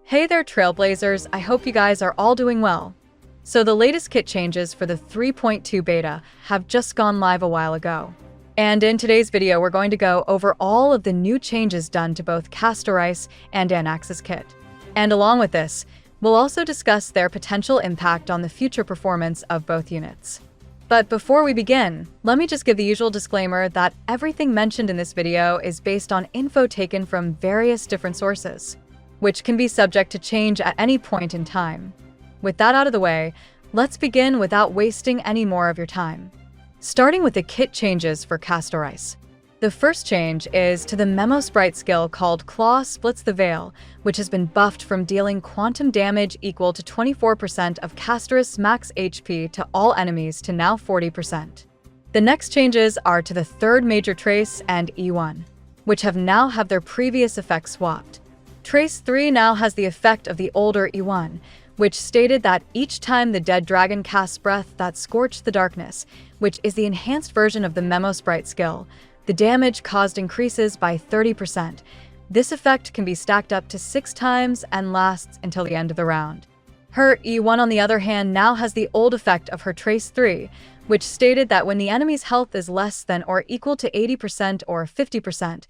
Hey there, Trailblazers, I hope you guys are all doing well. So the latest kit changes for the 3.2 beta have just gone live a while ago. And in today's video, we're going to go over all of the new changes done to both CASTORICE and ANAXA's kit. And along with this, we'll also discuss their potential impact on the future performance of both units. But before we begin, let me just give the usual disclaimer that everything mentioned in this video is based on info taken from various different sources, which can be subject to change at any point in time. With that out of the way, let's begin without wasting any more of your time. Starting with the kit changes for CASTORICE. The first change is to the Memo Sprite skill called Claw Splits the Veil, which has been buffed from dealing quantum damage equal to 24% of CASTORICE max HP to all enemies to now 40%. The next changes are to the third major trace and E1, which have now had their previous effects swapped. Trace 3 now has the effect of the older E1, which stated that each time the dead dragon casts breath that scorched the darkness, which is the enhanced version of the Memo Sprite skill, the damage caused increases by 30%. This effect can be stacked up to 6 times and lasts until the end of the round. Her E1, on the other hand, now has the old effect of her Trace 3, which stated that when the enemy's health is less than or equal to 80% or 50%,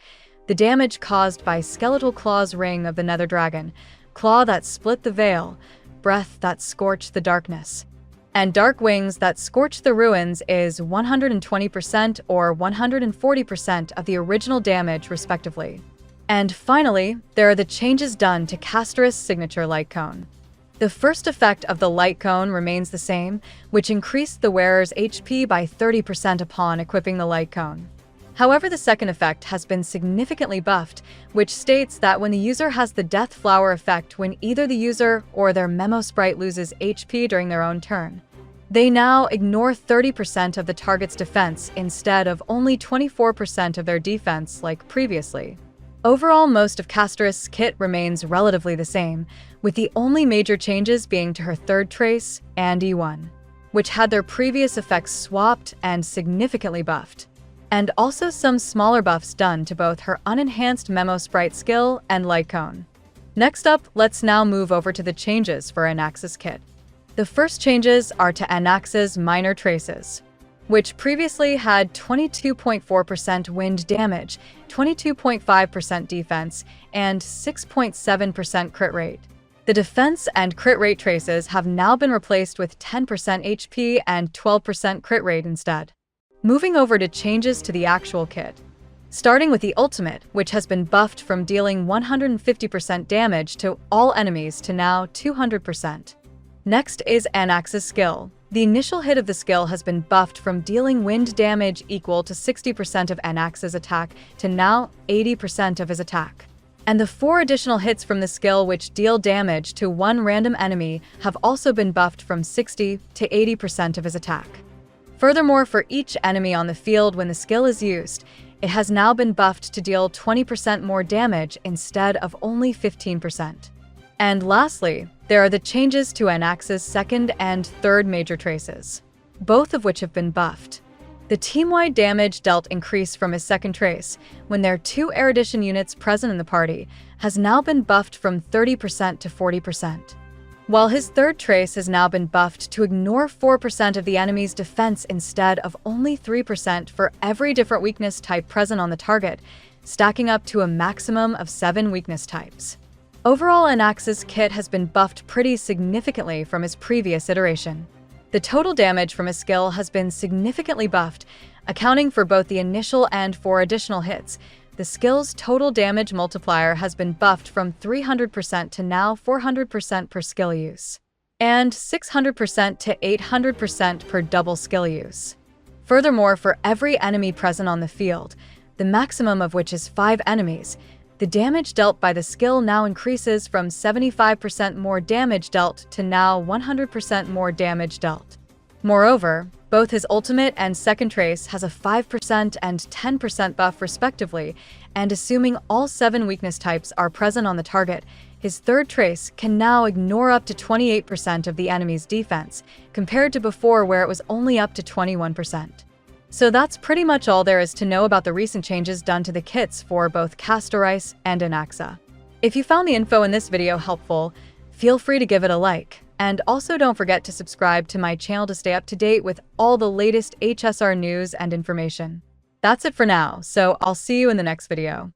the damage caused by Skeletal Claw's Ring of the Nether Dragon, Claw that split the veil, Breath that scorched the darkness, and Dark Wings that scorch the ruins is 120% or 140% of the original damage, respectively. And finally, there are the changes done to CASTORICE's signature light cone. The first effect of the light cone remains the same, which increased the wearer's HP by 30% upon equipping the light cone. However, the second effect has been significantly buffed, which states that when the user has the Death Flower effect when either the user or their Memo Sprite loses HP during their own turn, they now ignore 30% of the target's defense instead of only 24% of their defense like previously. Overall, most of CASTORICE's kit remains relatively the same, with the only major changes being to her third trace and E1, which had their previous effects swapped and significantly buffed, and also some smaller buffs done to both her unenhanced Memo Sprite skill and light cone. Next up, let's now move over to the changes for ANAXA's kit. The first changes are to ANAXA's minor traces, which previously had 22.4% wind damage, 22.5% defense, and 6.7% crit rate. The defense and crit rate traces have now been replaced with 10% HP and 12% crit rate instead. Moving over to changes to the actual kit. Starting with the ultimate, which has been buffed from dealing 150% damage to all enemies to now 200%. Next is ANAXA's skill. The initial hit of the skill has been buffed from dealing wind damage equal to 60% of ANAXA's attack to now 80% of his attack. And the 4 additional hits from the skill which deal damage to one random enemy have also been buffed from 60 to 80% of his attack. Furthermore, for each enemy on the field when the skill is used, it has now been buffed to deal 20% more damage instead of only 15%. And lastly, there are the changes to ANAXA's second and third major traces, both of which have been buffed. The team-wide damage dealt increase from his second trace, when there are 2 erudition units present in the party, has now been buffed from 30% to 40%. While his third trace has now been buffed to ignore 4% of the enemy's defense instead of only 3% for every different weakness type present on the target, stacking up to a maximum of 7 weakness types. Overall, ANAXA's kit has been buffed pretty significantly from his previous iteration. The total damage from his skill has been significantly buffed, accounting for both the initial and 4 additional hits. The skill's total damage multiplier has been buffed from 300% to now 400% per skill use, and 600% to 800% per double skill use. Furthermore, for every enemy present on the field, the maximum of which is 5 enemies, the damage dealt by the skill now increases from 75% more damage dealt to now 100% more damage dealt. Moreover, both his ultimate and second trace has a 5% and 10% buff respectively, and assuming all 7 weakness types are present on the target, his third trace can now ignore up to 28% of the enemy's defense, compared to before where it was only up to 21%. So that's pretty much all there is to know about the recent changes done to the kits for both CASTORICE and ANAXA. If you found the info in this video helpful, feel free to give it a like. And also don't forget to subscribe to my channel to stay up to date with all the latest HSR news and information. That's it for now, so I'll see you in the next video.